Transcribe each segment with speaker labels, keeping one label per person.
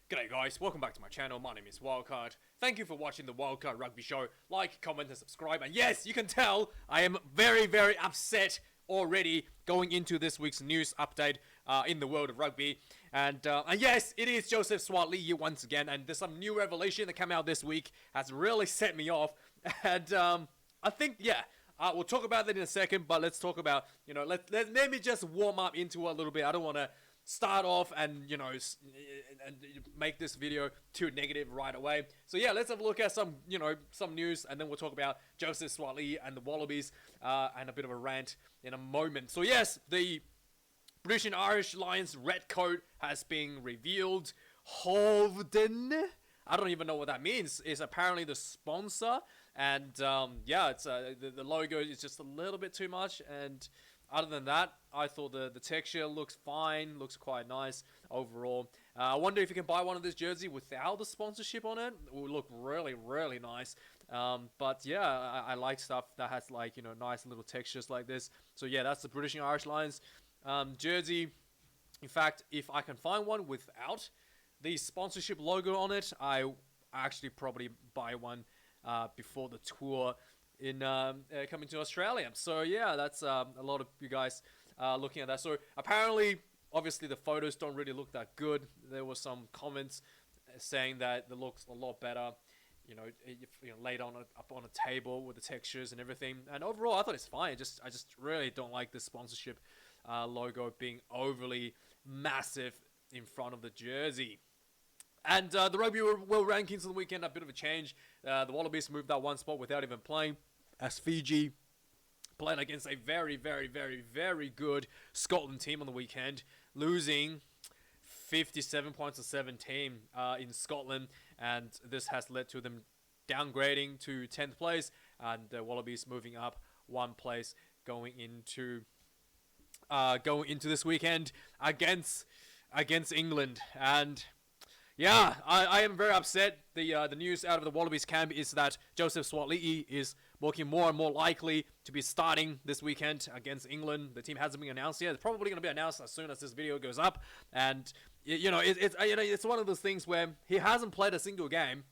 Speaker 1: G'day guys, welcome back to my channel. My name is Wildkard. Thank you for watching the Wildkard Rugby Show. Like, comment, and subscribe. And yes, you can tell I am very, very upset already going into this week's news update in the world of rugby. And yes, it is Joseph Suaalii once again. And there's some new revelation that came out this week has really set me off. And I think, yeah, we'll talk about that in a second. But let's talk about, let me just warm up into it a little bit. I don't want to start off and and make this video too negative right away. So yeah, let's have a look at some some news, and then we'll talk about Joseph Suaalii and the Wallabies and a bit of a rant in a moment. So yes, the British and Irish Lions red coat has been revealed. Holden, I don't even know what that means, is apparently the sponsor, and yeah, it's the logo is just a little bit too much. And other than that, I thought the texture looks fine, looks quite nice overall. I wonder if you can buy one of this jersey without the sponsorship on it. It would look really, really nice. But yeah, I like stuff that has like, nice little textures like this. So yeah, that's the British and Irish Lions jersey. In fact, if I can find one without the sponsorship logo on it, I actually probably buy one before the tour in coming to Australia. So yeah, that's a lot of you guys looking at that. So apparently, obviously the photos don't really look that good. There were some comments saying that it looks a lot better, laid on up on a table with the textures and everything. And overall, I thought it's fine. I just really don't like the sponsorship logo being overly massive in front of the jersey. And the Rugby World Rankings of the weekend, a bit of a change. The Wallabies moved that one spot without even playing, as Fiji played against a very, very, very, very good Scotland team on the weekend, losing 57 points to 17 in Scotland. And this has led to them downgrading to 10th place, and the Wallabies moving up one place going into this weekend against England. And yeah, I am very upset. The news out of the Wallabies camp is that Joseph Suaalii is looking more and more likely to be starting this weekend against England. The team hasn't been announced yet. It's probably going to be announced as soon as this video goes up. And it's one of those things where he hasn't played a single game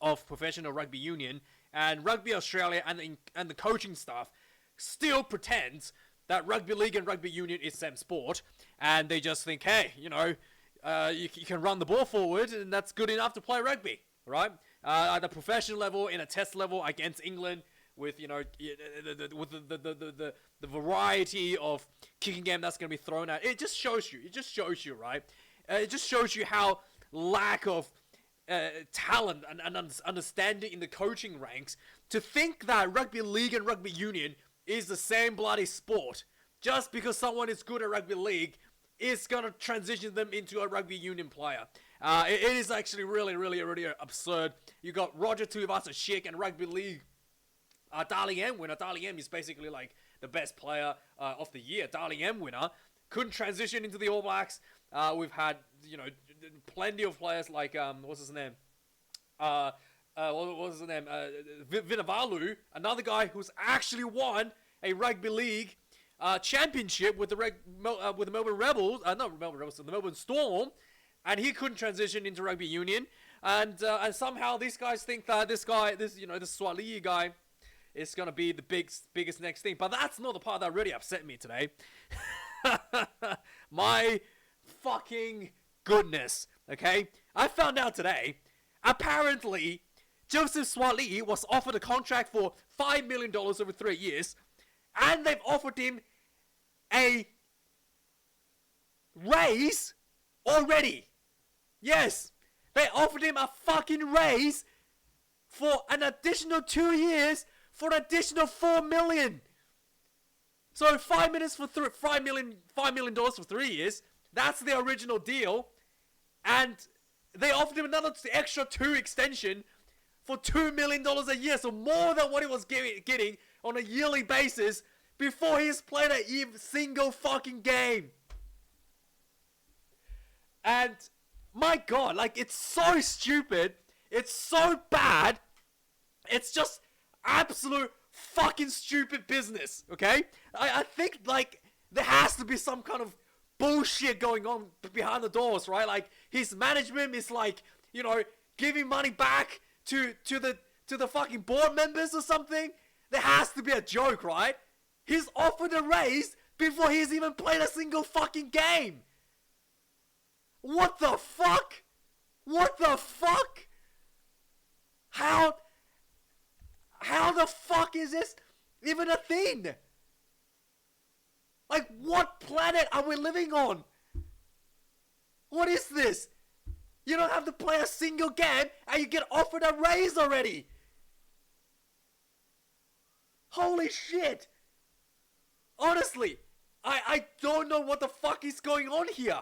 Speaker 1: of professional rugby union, and Rugby Australia and the coaching staff still pretends that rugby league and rugby union is same sport, and they just think, hey, you can run the ball forward, and that's good enough to play rugby, right? At the professional level, in a test level against England, with the variety of kicking game that's going to be thrown at, it just shows you, right? It just shows you how lack of talent and understanding in the coaching ranks to think that rugby league and rugby union is the same bloody sport. Just because someone is good at rugby league is going to transition them into a rugby union player. It is actually really, really, really absurd. You got Roger Tuivasa-Sheck and rugby league Dally M winner. Dally M is basically like the best player of the year. Dally M winner couldn't transition into the All Blacks. We've had plenty of players like what's his name? Vinavalu, another guy who's actually won a rugby league championship with the Melbourne Rebels, not Melbourne Rebels, the Melbourne Storm, and he couldn't transition into rugby union, and somehow these guys think that this Suaalii guy is gonna be the biggest next thing. But that's not the part that really upset me today. My fucking goodness. Okay, I found out today. Apparently, Joseph Suaalii was offered a contract for $5 million over 3 years, and they've offered him a raise already. Yes, they offered him a fucking raise for an additional 2 years for an additional $4 million. So $5 million for 3 years. That's the original deal, and they offered him another extra 2 extension for $2 million a year, so more than what he was getting on a yearly basis before he's played a single fucking game. And my God, like, it's so stupid, it's so bad, it's just absolute fucking stupid business, okay? I think, like, there has to be some kind of bullshit going on behind the doors, right? Like, his management is like, you know, giving money back to the fucking board members or something. There has to be a joke, right? He's offered a raise before he's even played a single fucking game. What the fuck? What the fuck? How the fuck is this even a thing? Like, what planet are we living on? What is this? You don't have to play a single game and you get offered a raise already. Holy shit. Honestly, I don't know what the fuck is going on here.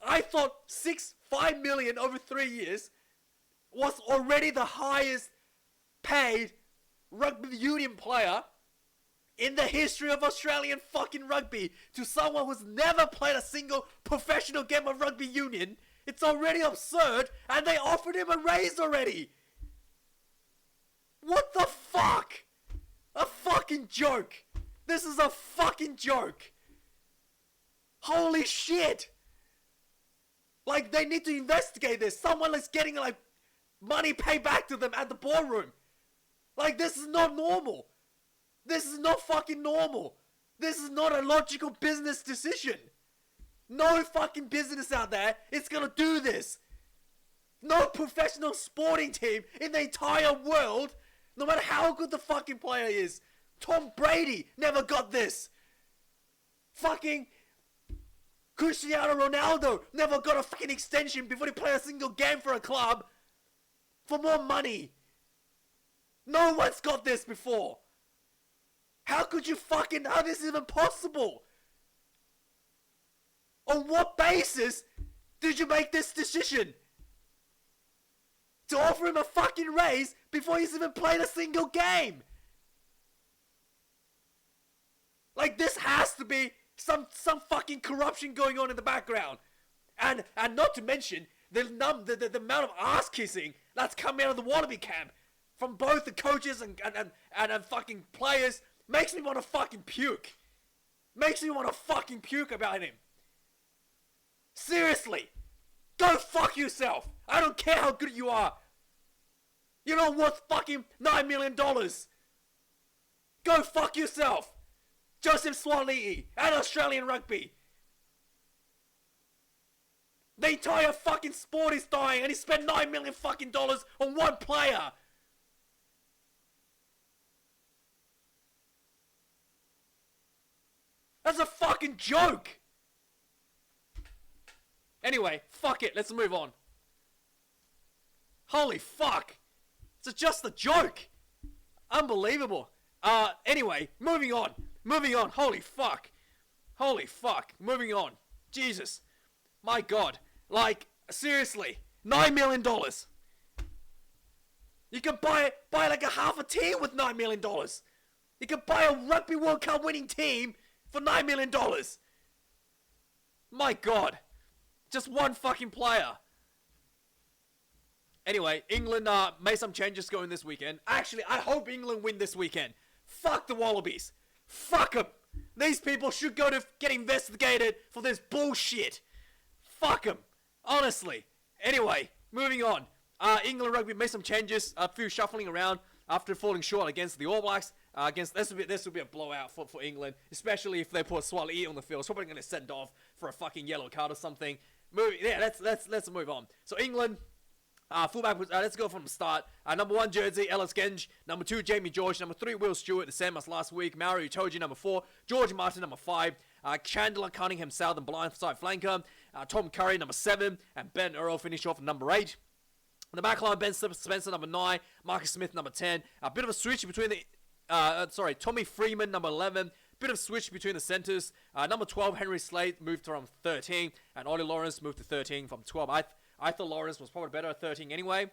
Speaker 1: I thought 5 million over 3 years was already the highest paid rugby union player in the history of Australian fucking rugby. To someone who's never played a single professional game of rugby union, it's already absurd, and they offered him a raise already. What the fuck? A fucking joke. This is a fucking joke. Holy shit. Like, they need to investigate this. Someone is getting, like, money paid back to them at the boardroom. Like, this is not normal. This is not fucking normal. This is not a logical business decision. No fucking business out there is gonna do this. No professional sporting team in the entire world, no matter how good the fucking player is. Tom Brady never got this. Fucking Cristiano Ronaldo never got a fucking extension before he played a single game for a club for more money. No one's got this before. How could you fucking, how is this even possible? On what basis did you make this decision? To offer him a fucking raise before he's even played a single game? Like, this has to be some fucking corruption going on in the background. And not to mention the amount of ass kissing that's coming out of the Wallaby camp from both the coaches and fucking players makes me want to fucking puke. Makes me want to fucking puke about him. Seriously. Go fuck yourself. I don't care how good you are. You're not worth fucking $9 million. Go fuck yourself. Joseph Swaliti and Australian rugby. The entire fucking sport is dying and he spent $9 million fucking dollars on one player. That's a fucking joke. Anyway, fuck it. Let's move on. Holy fuck. It's just a joke. Unbelievable. Anyway, moving on. Moving on. Holy fuck. Holy fuck. Moving on. Jesus. My God. Like, seriously. $9 million. You can buy like a half a team with $9 million. You can buy a Rugby World Cup winning team for $9 million. My God. Just one fucking player. Anyway, England made some changes going this weekend. Actually, I hope England win this weekend. Fuck the Wallabies. Fuck them. These people should go to get investigated for this bullshit. Fuck them. Honestly. Anyway, moving on. England Rugby made some changes. A few shuffling around after falling short against the All Blacks. This will be a blowout for England, especially if they put Swaliti on the field. It's probably going to send off for a fucking yellow card or something. Let's move on. So England, fullback. Let's go from the start. Number 1 jersey, Ellis Genge. Number 2, Jamie George. Number 3, Will Stewart, the same as last week. Mario Itoje, number 4. George Martin, number 5. Chandler Cunningham, southern blindside flanker. Tom Curry, number 7. And Ben Earl finish off number 8. On the back line, Ben Spencer, number 9. Marcus Smith, number 10. A bit of a switch between the... Tommy Freeman, number 11. Bit of switch between the centres. Number 12, Henry Slade, moved from 13. And Ollie Lawrence moved to 13 from 12. I thought Lawrence was probably better at 13 anyway.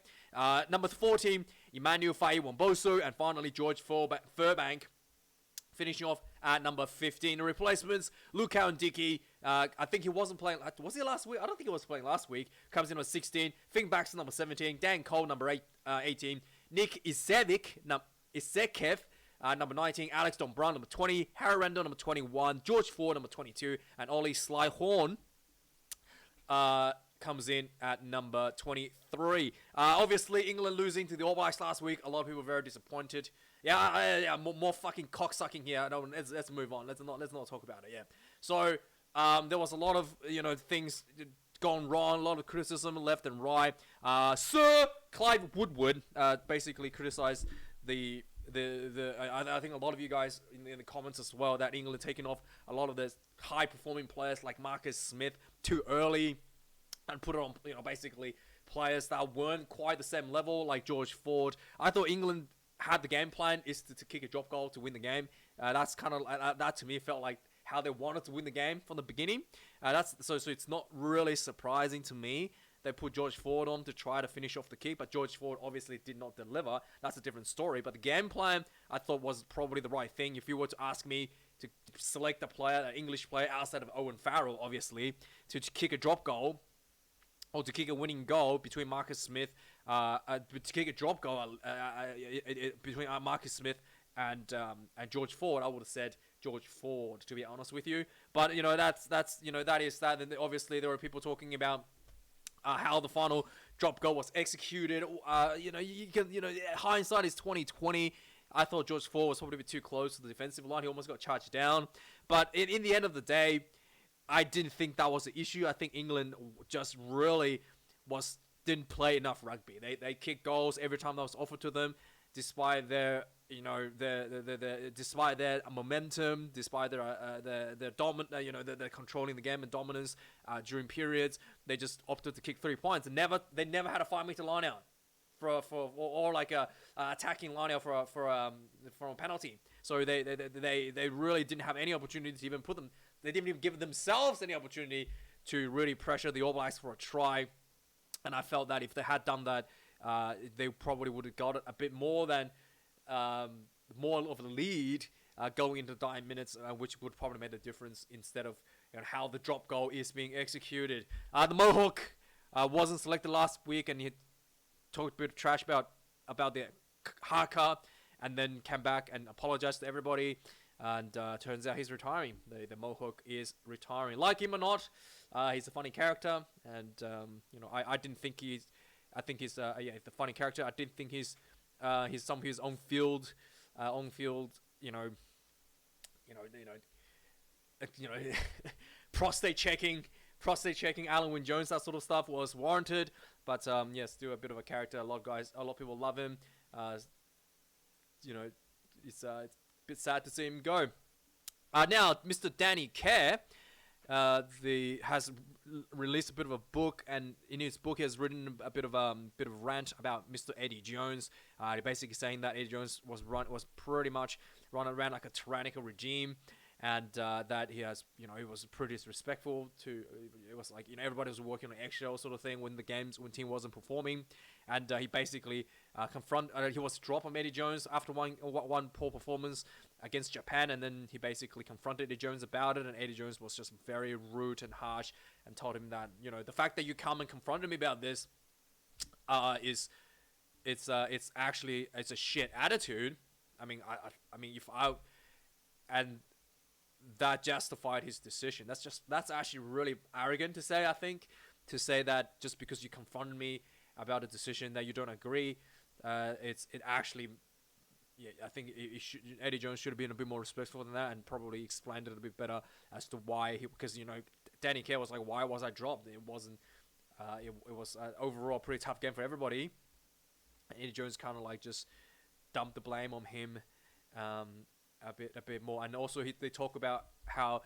Speaker 1: Number 14, Emmanuel Faye-Wamboso. And finally, George Furbank finishing off at number 15. The replacements, Lukau and Dickey. I think he wasn't playing... Was he last week? I don't think he was playing last week. Comes in at 16. Finn Baxter, number 17. Dan Cole, number 18. Nick Isekev, number 19, Alex Don Brown, number 20, Harry Randall, number 21, George Ford, number 22, and Ollie Sly Horn comes in at number 23. Obviously, England losing to the All Blacks last week. A lot of people were very disappointed. Yeah, more fucking cocksucking here. No, let's move on. Let's not talk about it. Yeah. So there was a lot of things gone wrong. A lot of criticism left and right. Sir Clive Woodward basically criticized I think a lot of you guys in the comments as well that England taking off a lot of the high performing players like Marcus Smith too early and put it on basically players that weren't quite the same level like George Ford. I thought England had the game plan is to kick a drop goal to win the game. That's kind of that to me felt like how they wanted to win the game from the beginning. So it's not really surprising to me they put George Ford on to try to finish off the kick, but George Ford obviously did not deliver. That's a different story. But the game plan I thought was probably the right thing. If you were to ask me to select a player, an English player outside of Owen Farrell, obviously, to kick a drop goal or to kick a winning goal between Marcus Smith, to kick a drop goal between Marcus Smith and George Ford, I would have said George Ford, to be honest with you. But that is that. And obviously there were people talking about how the final drop goal was executed. Hindsight is 2020. I thought George Ford was probably a bit too close to the defensive line. He almost got charged down. But in the end of the day, I didn't think that was the issue. I think England just really didn't play enough rugby. They kicked goals every time that was offered to them, despite their despite their momentum, despite their dominant, they're controlling the game and dominance during periods. They just opted to kick 3 points and they never had a 5-meter line out or like a attacking line out for a penalty. So they really didn't have any opportunity to even put them. They didn't even give themselves any opportunity to really pressure the All Blacks for a try. And I felt that if they had done that, they probably would have got a bit more than more of the lead going into the 9 minutes, which would probably make a difference instead of how the drop goal is being executed. The Mohawk wasn't selected last week, and he talked a bit of trash about the haka, and then came back and apologized to everybody. And turns out he's retiring. The Mohawk is retiring. Like him or not, he's a funny character, and I didn't think he's. I think he's the funny character. I didn't think he's some of his on field, prostate checking, Alan Wynne Jones, that sort of stuff was warranted. But still a bit of a character. A lot of people love him. It's a bit sad to see him go. Now, Mr. Danny Kerr has released a bit of a book, and in his book he has written a bit of rant about Mr. Eddie Jones. Basically saying that Eddie Jones was pretty much run around like a tyrannical regime, and that he was pretty disrespectful to. It was like everybody was working on eggshells sort of thing when team wasn't performing, and he basically he was dropped on Eddie Jones after one poor performance against Japan, and then he basically confronted Eddie Jones about it, and Eddie Jones was just very rude and harsh and told him that the fact that you come and confronted me about this it's a shit attitude. And that justified his decision. That's actually really arrogant to say. I think to say that just because you confronted me about a decision that you don't agree, I think Eddie Jones should have been a bit more respectful than that and probably explained it a bit better as to why because Danny Kerr was like, why was I dropped? It wasn't. It was overall a pretty tough game for everybody. And Eddie Jones kind of like just dumped the blame on him a bit more. And also they talk about how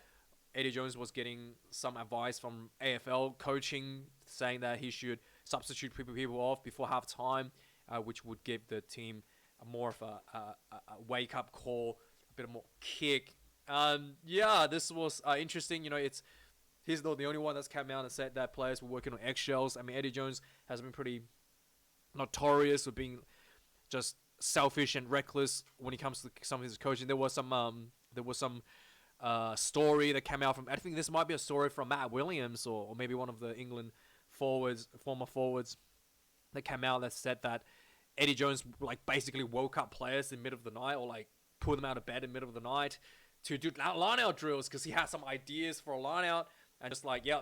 Speaker 1: Eddie Jones was getting some advice from AFL coaching saying that he should substitute people off before half time, which would give the team more of a wake-up call, a bit more kick. This was interesting. He's not the only one that's come out and said that players were working on eggshells. I mean, Eddie Jones has been pretty notorious for being just selfish and reckless when it comes to some of his coaching. There was some story that came out from. I think this might be a story from Matt Williams or maybe one of the England former forwards, that came out that said that Eddie Jones basically woke up players in the middle of the night or pull them out of bed in the middle of the night to do line-out drills because he has some ideas for a line-out, and just like, yeah,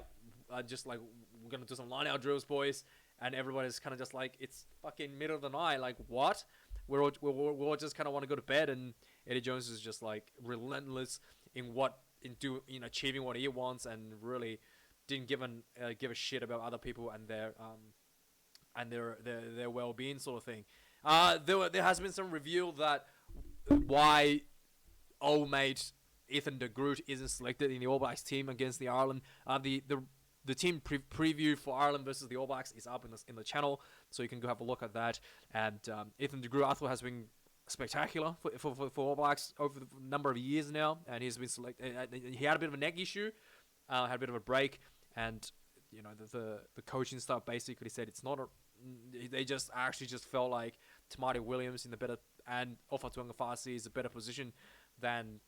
Speaker 1: just like, we're gonna do some line-out drills, boys. And everybody's kind of just like, it's fucking middle of the night. Like, what? We're all just kind of want to go to bed. And Eddie Jones is just like relentless in achieving what he wants, and really didn't give a shit about other people and their well-being, sort of thing. There has been some reveal that why old mate Ethan de Groot isn't selected in the All Blacks team against the Ireland. The team preview for Ireland versus the All Blacks is up in the channel, so you can go have a look at that. And Ethan de Groot, I thought, has been spectacular for All Blacks over the number of years now, and he's been selected. He had a bit of a neck issue, had a bit of a break, and you know the coaching staff basically said it's not a. They just actually just felt like Tamati Williams in the better, and Ofa Tuangafasi is a better position than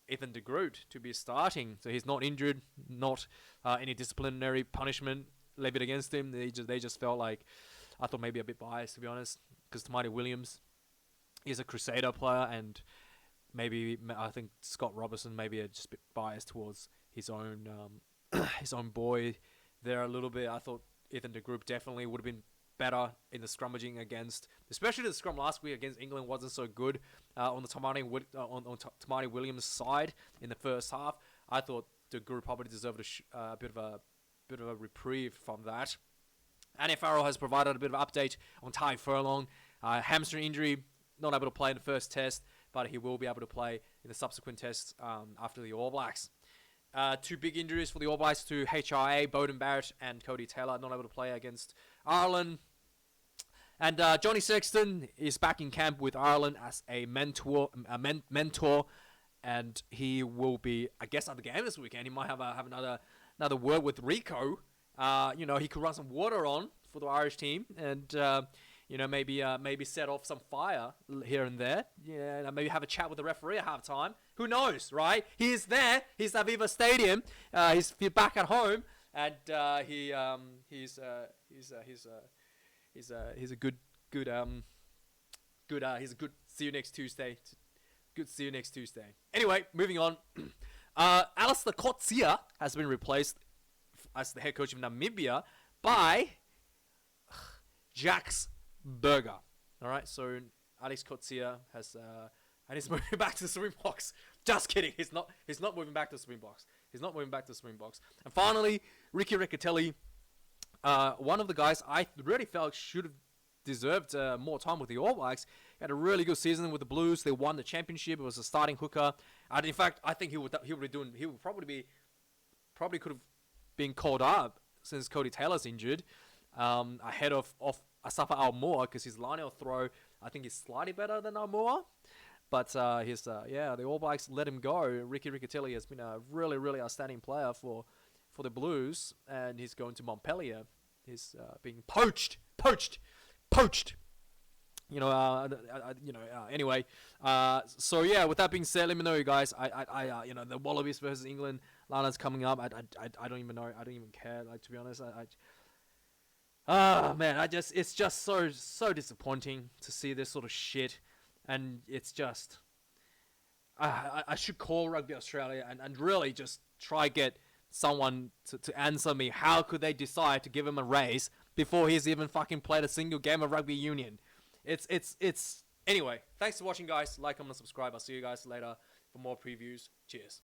Speaker 1: Ethan de Groot to be starting. So he's not injured, not any disciplinary punishment levied against him. They just felt like, I thought maybe a bit biased, to be honest, because Tamati Williams is a Crusader player, and maybe I think Scott Robertson maybe just a bit biased towards his own his own boy there a little bit. I thought Ethan de Groot definitely would have been better in the scrummaging against, especially the scrum last week against England wasn't so good on the Tamati Williams side in the first half. I thought de Groot probably deserved a bit of a reprieve from that. Annie Farrell has provided a bit of an update on Ty Furlong. Hamstring injury, not able to play in the first test, but he will be able to play in the subsequent tests after the All Blacks. Two big injuries for the All Blacks to HIA, Beauden Barrett and Cody Taylor, not able to play against Ireland. And Johnny Sexton is back in camp with Ireland as a mentor, and he will be, I guess, at the game this weekend. He might have another word with Rico. He could run some water on for the Irish team, and maybe set off some fire here and there. Yeah, maybe have a chat with the referee at halftime. Who knows, right? He's there. He's at Aviva Stadium. He's back at home, and he's a good see you next Tuesday. Good see you next Tuesday. Anyway, moving on. Alistair Coetzee has been replaced as the head coach of Namibia by Jax Burger. All right, so Alex Coetzee has and he's moving back to the Springboks. Just kidding. He's not moving back to the Springboks. And finally, Ricky Riccatelli, one of the guys I really felt should have deserved more time with the All Blacks. He had a really good season with the Blues. They won the championship. It was a starting hooker. And in fact, I think he would probably could have been called up since Cody Taylor's injured, ahead of Asafa Almoa, because his line-out throw, I think, is slightly better than Almoa. But the All Blacks let him go. Ricky Riccatelli has been a really, really outstanding player for the Blues, and he's going to Montpellier. He's being poached. Anyway. So yeah, with that being said, let me know, you guys. The Wallabies versus England lineups coming up. I don't even know. I don't even care. Like, to be honest, it's just so disappointing to see this sort of shit, and it's just. I should call Rugby Australia and really just try get someone to answer me. How could they decide to give him a raise before he's even fucking played a single game of rugby union? It's anyway. Thanks for watching, guys. Like, comment, and subscribe. I'll see you guys later for more previews. Cheers.